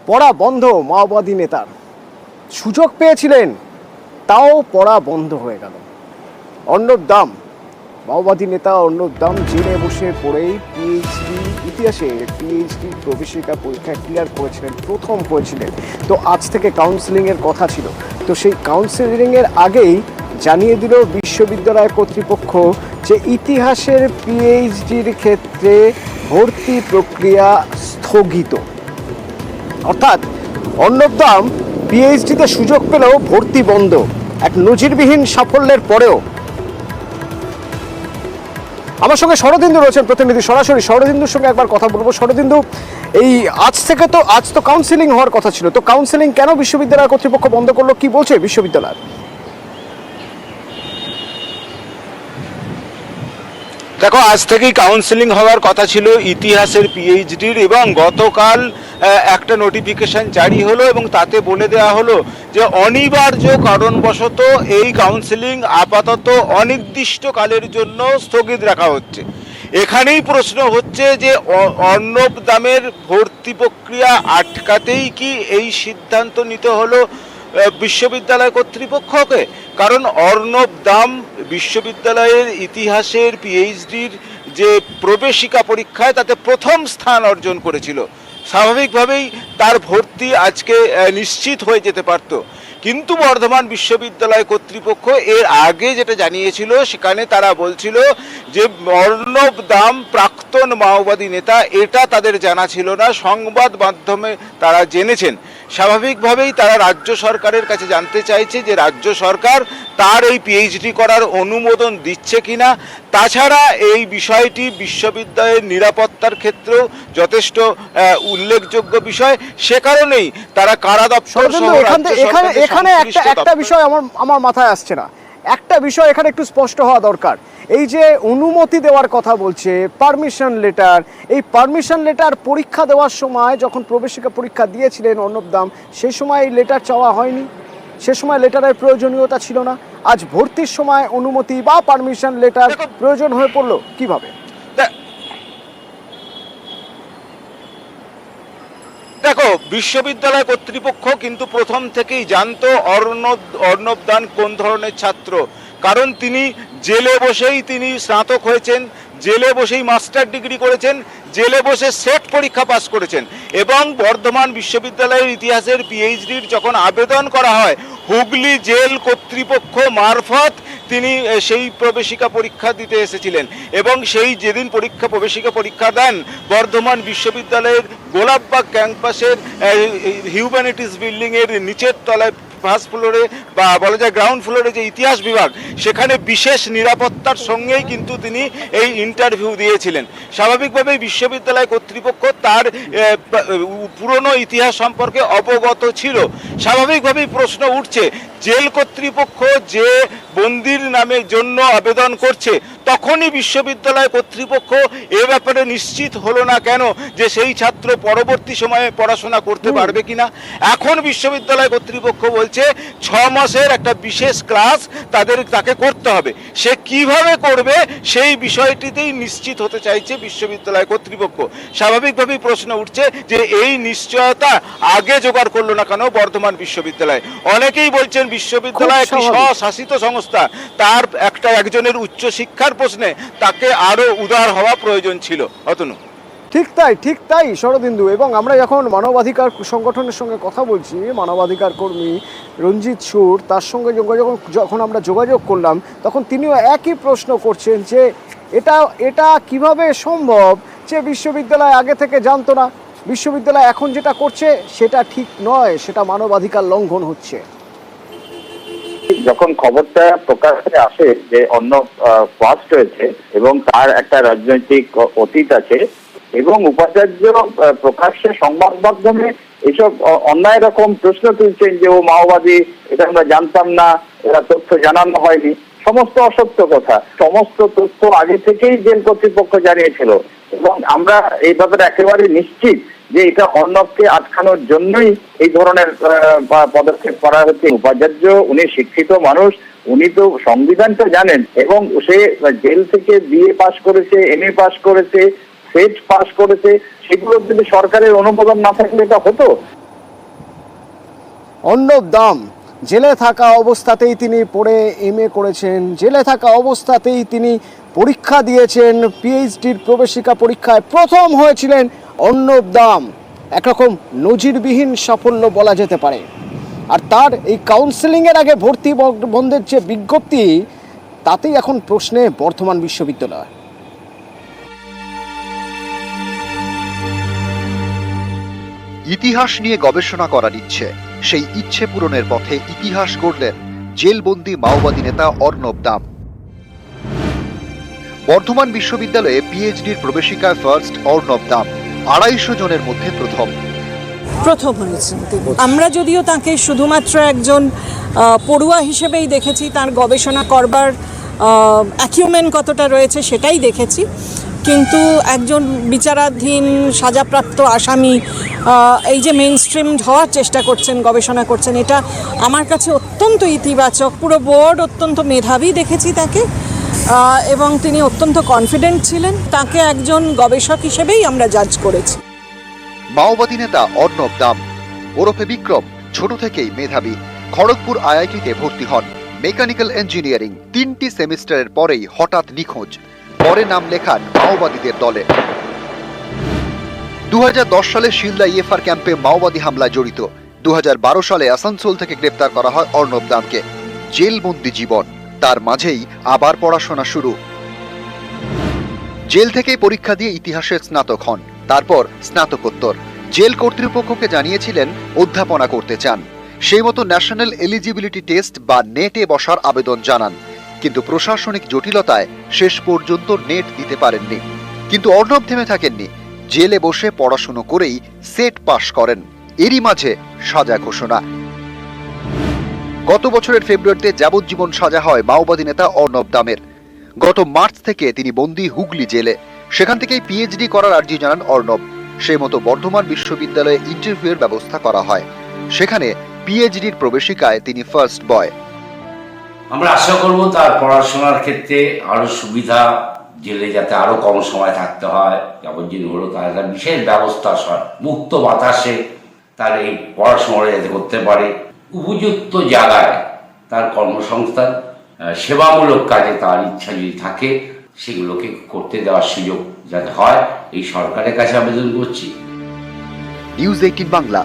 পড়া বন্ধ মাওবাদী নেতার, সুযোগ পেয়েছিলেন তাও পড়া বন্ধ হয়ে গেল। অর্ণব দাম, মাওবাদী নেতা অর্ণব দাম জেলে বসে পড়েই ইতিহাসে পিএইচডি প্রবেশিকা পরীক্ষা ক্লিয়ার করেছিলেন, প্রথম করেছিলেন। তো আজ থেকে কাউন্সেলিংয়ের কথা ছিল, তো সেই কাউন্সেলিংয়ের আগেই জানিয়ে দিল বিশ্ববিদ্যালয় কর্তৃপক্ষ যে ইতিহাসের পিএইচডির ক্ষেত্রে ভর্তি প্রক্রিয়া স্থগিত। অর্থাৎ অর্ণব দাম পিএইচডিতে সুযোগ পেলেও ভর্তি বন্ধ, এক নজিরবিহীন সাফল্যের পরেও। আমার সঙ্গে শরদিন্দু রয়েছেন প্রতিনিধি, সরাসরি শরদিন্দুর সঙ্গে একবার কথা বলবো। শরদিন্দু, এই আজ তো কাউন্সেলিং হওয়ার কথা ছিল, তো কাউন্সেলিং কেন বিশ্ববিদ্যালয় কর্তৃপক্ষ বন্ধ করলো, কি বলছে বিশ্ববিদ্যালয়? দেখো, আজ থেকেই কাউন্সেলিং হওয়ার কথা ছিল ইতিহাসের পিএইচডির, এবং গতকাল একটা নোটিফিকেশন জারি হলো এবং তাতে বলে দেওয়া হলো যে অনিবার্য কারণবশত এই কাউন্সেলিং আপাতত অনির্দিষ্টকালের জন্য স্থগিত রাখা হচ্ছে। এখানেই প্রশ্ন হচ্ছে যে অর্ণব দামের ভর্তি প্রক্রিয়া আটকাতেই কি এই সিদ্ধান্ত নিতে হলো বিশ্ববিদ্যালয় কর্তৃপক্ষকে? কারণ অর্ণব দাম বিশ্ববিদ্যালয়ের ইতিহাসের পিএইচডির যে প্রবেশিকা পরীক্ষায় তাতে প্রথম স্থান অর্জন করেছিল, স্বাভাবিকভাবেই তার ভর্তি আজকে নিশ্চিত হয়ে যেতে পারত। কিন্তু বর্ধমান বিশ্ববিদ্যালয় কর্তৃপক্ষ এর আগে যেটা জানিয়েছিল, সেখানে তারা বলছিল যে অর্ণব দাম প্রাক্তন মাওবাদী নেতা, এটা তাদের জানা ছিল না, সংবাদ মাধ্যমে তারা জেনেছেন। স্বাভাবিকভাবেই তারা রাজ্য সরকারের কাছে জানতে চাইছে যে রাজ্য সরকার তার এই পিএইচডি করার অনুমোদন দিচ্ছে কিনা। তাছাড়া এই বিষয়টি বিশ্ববিদ্যালয়ের নিরাপত্তার ক্ষেত্রেও যথেষ্ট উল্লেখযোগ্য বিষয়, সে কারণেই তারা কারা দপ্তর এখানে একটা বিষয় আমার মাথায় আসছে না, একটা বিষয় এখানে একটু স্পষ্ট হওয়া দরকার। এই যে অনুমতি দেওয়ার কথা বলছে, পারমিশন লেটার, এই পারমিশন লেটার পরীক্ষা দেওয়ার সময় যখন প্রবেশিকা পরীক্ষা দিয়েছিলেন অর্ণব দাম, সেই সময় এই লেটার চাওয়া হয়নি, সে সময় লেটারের প্রয়োজনীয়তা ছিল না। আজ ভর্তির সময় অনুমতি বা পারমিশন লেটার প্রয়োজন হয়ে পড়লো কিভাবে? দেখো, বিশ্ববিদ্যালয় কর্তৃপক্ষ কিন্তু প্রথম থেকেই জানতো অর্ণব দাম কোন ধরনের ছাত্র, কারণ তিনি জেলে বসেই তিনি স্নাতক হয়েছেন, জেলে বসেই মাস্টার ডিগ্রি করেছেন, জেলে বসে সেট পরীক্ষা পাস করেছেন। এবং বর্ধমান বিশ্ববিদ্যালয়ের ইতিহাসের পিএইচডির যখন আবেদন করা হয়, হুগলি জেল কর্তৃপক্ষ মারফত তিনি সেই প্রবেশিকা পরীক্ষা দিতে এসেছিলেন। এবং সেই যেদিন প্রবেশিকা পরীক্ষা দেন, বর্ধমান বিশ্ববিদ্যালয়ের গোলাপবাগ ক্যাম্পাসের হিউম্যানিটিস বিল্ডিংয়ের নিচের তলায় ফার্স্ট ফ্লোরে বা বলা যায় গ্রাউন্ড ফ্লোরে যে ইতিহাস বিভাগ, সেখানে বিশেষ নিরাপত্তার সঙ্গেই কিন্তু তিনি এই ইন্টারভিউ দিয়েছিলেন। স্বাভাবিকভাবেই বিশ্ববিদ্যালয় কর্তৃপক্ষ তার পুরনো ইতিহাস সম্পর্কে অবগত ছিল। স্বাভাবিকভাবেই প্রশ্ন উঠছে, জেল কর্তৃপক্ষ যে বন্দির নামের জন্য আবেদন করছে, তখনই বিশ্ববিদ্যালয় কর্তৃপক্ষ এ ব্যাপারে নিশ্চিত হলো না কেন যে সেই ছাত্র পরবর্তী সময়ে পড়াশোনা করতে পারবে কিনা? এখন বিশ্ববিদ্যালয় কর্তৃপক্ষ বলছে 6 মাসের একটা বিশেষ ক্লাস তাকে করতে হবে। সে কিভাবে করবে সেই বিষয়টিতেই নিশ্চিত হতে চাইছে বিশ্ববিদ্যালয় কর্তৃপক্ষ। স্বাভাবিকভাবেই প্রশ্ন উঠছে যে এই নিশ্চয়তা আগে জোগাড় করলো না কেন বর্ধমান বিশ্ববিদ্যালয়? অনেকেই বলছেন বিশ্ববিদ্যালয় একটি স্বশাসিত সংস্থা, তার একজনের উচ্চশিক্ষার প্রশ্নে তাকে আরো উদার হওয়া প্রয়োজন ছিল। অতনু, ঠিক তাই শরদিন্দু। এবং আমরা যখন মানবাধিকার সংগঠনের সঙ্গে কথা বলছি, মানবাধিকার কর্মী রঞ্জিত সুর, তার সঙ্গে যখন আমরা যোগাযোগ করলাম, তখন তিনিও একই প্রশ্ন করছেন যে এটা কিভাবে সম্ভব যে বিশ্ববিদ্যালয় আগে থেকে জানতো না, বিশ্ববিদ্যালয় এখন যেটা করছে সেটা ঠিক নয়, সেটা মানবাধিকার লঙ্ঘন হচ্ছে। যখন খবরটা প্রকাশ্যে আসে যে অর্ণব ফার্স্ট হয়েছে এবং তার একটা রাজনৈতিক অতীত আছে, এবং উপাচার্য প্রকাশ্যে সংবাদ মাধ্যমে এসব অন্যায় রকম প্রশ্ন তুলছেন যে ও মাওবাদী, এটা আমরা জানতাম না, এরা তথ্য জানানো হয়নি, সমস্ত অসত্য কথা। সমস্ত তথ্য আগে থেকেই জেল কর্তৃপক্ষ জানিয়েছিল, এবং আমরা এই ব্যাপারে একেবারে নিশ্চিত যে এটা অর্ণবকে আটকানোর জন্যই এই ধরনের পদক্ষেপ করা হচ্ছে। উপাচার্য উনি শিক্ষিত মানুষ, উনি তো সংবিধানটা জানেন, এবং সে জেল থেকে বিএ পাশ করেছে, এমএ পাশ করেছে, সেট পাস করেছে, সেগুলো যদি সরকারের অনুমোদন না থাকলে এটা হতো। অর্ণব দাম জেলে থাকা অবস্থাতেই তিনি পড়ে এমএ করেছেন, জেলে থাকা অবস্থাতেই তিনি পরীক্ষা দিয়েছেন, পিএইচডির প্রবেশিকা পরীক্ষায় প্রথম হয়েছিলেন অর্ণব দাম। একরকম নজিরবিহীন সাফল্য বলা যেতে পারে। আর তার এই কাউন্সেলিংয়ের আগে ভর্তি বন্ধের যে বিজ্ঞপ্তি, তাতেই এখন প্রশ্নে বর্ধমান বিশ্ববিদ্যালয়। ইতিহাস নিয়ে গবেষণা করার ইচ্ছে, সেই ইচ্ছে পূরণের পথে ইতিহাস গড়লেন জেলবন্দি মাওবাদী নেতা অর্ণব দাম। বর্ধমান বিশ্ববিদ্যালয়ে পিএইচডির প্রবেশিকায় ফার্স্ট অর্ণব দাম, 250 জনের মধ্যে প্রথম হয়েছেন তিনি। আমরা যদিও তাকে শুধুমাত্র একজন পড়ুয়া হিসেবেই দেখেছি, তার গবেষণা করবার অ্যাকিউমেন্ট কতটা রয়েছে সেটাই দেখেছি, কিন্তু একজন বিচারাধীন সাজাপ্রাপ্ত আসামি এই যে মেইন স্ট্রিম হওয়ার চেষ্টা করছেন, গবেষণা করছেন, এটা আমার কাছে অত্যন্ত ইতিবাচক। পুরো বোর্ড অত্যন্ত মেধাবী দেখেছি তাকে, এবং তিনি অত্যন্ত কনফিডেন্ট ছিলেন। তাকে একজন গবেষক হিসেবেই আমরা জাজ করেছি। মাওবাদী নেতা অর্ণব দাম ওরফে বিক্রম ছোট থেকেই মেধাবী। খড়গপুর আইআইটিতে ভর্তি হন, মেকানিক্যাল ইঞ্জিনিয়ারিং 3টি সেমিস্টারের পরেই হঠাৎ নিখোঁজ। পরে নাম লেখান মাওবাদীদের দলে। 2010 সালে শিলদা ইএফআর ক্যাম্পে মাওবাদী হামলায় জড়িত। 2012 সালে আসানসোল থেকে গ্রেপ্তার করা হয় অর্ণব দামকে। জেলবন্দি জীবন, তার মাঝেই আবার পড়াশোনা শুরু। জেল থেকেই পরীক্ষা দিয়ে ইতিহাসের স্নাতক হন, তারপর স্নাতকোত্তর। জেল কর্তৃপক্ষকে জানিয়েছিলেন অধ্যাপনা করতে চান, সেই মতো ন্যাশনাল এলিজিবিলিটি টেস্ট বা নেটে বসার আবেদন জানান, কিন্তু প্রশাসনিক জটিলতায় শেষ পর্যন্ত নেট দিতে পারেননি। কিন্তু অর্ণব থেমে থাকেননি, জেলে বসে পড়াশুনো করেই সেট পাশ করেন। এরই মাঝে সাজা ঘোষণা। গত বছরের ফেব্রুয়ারিতে যাবজ্জীবন সাজা হয় মাওবাদী নেতা অর্ণব দামের। গত মার্চ থেকে তিনি বন্দী হুগলি জেলে। সেখান থেকেই পিএইচডি করার আর্জি জানান অর্ণব। সেই মতো বর্ধমান বিশ্ববিদ্যালয়ে ইন্টারভিউয়ের ব্যবস্থা করা হয়। সেখানে পিএইচডির প্রবেশিকায় তিনি ফার্স্ট বয়। আমরা আশা করব তার পড়াশোনার ক্ষেত্রে আরো সুবিধা, জেলে যাতে আরো কম সময় থাকতে হয়, যাবজ্জীবন হলো তার একটা বিশেষ ব্যবস্থা, মুক্ত বাতাসে তার এই পড়াশোনা যাতে করতে পারে, উপযুক্ত জায়গায় তার কর্মসংস্থান, সেবামূলক কাজে তার ইচ্ছা যদি থাকে সেগুলোকে করতে দেওয়ার সুযোগ যাতে হয়, এই সরকারের কাছে আবেদন করছি। নিউজ 18 বাংলা।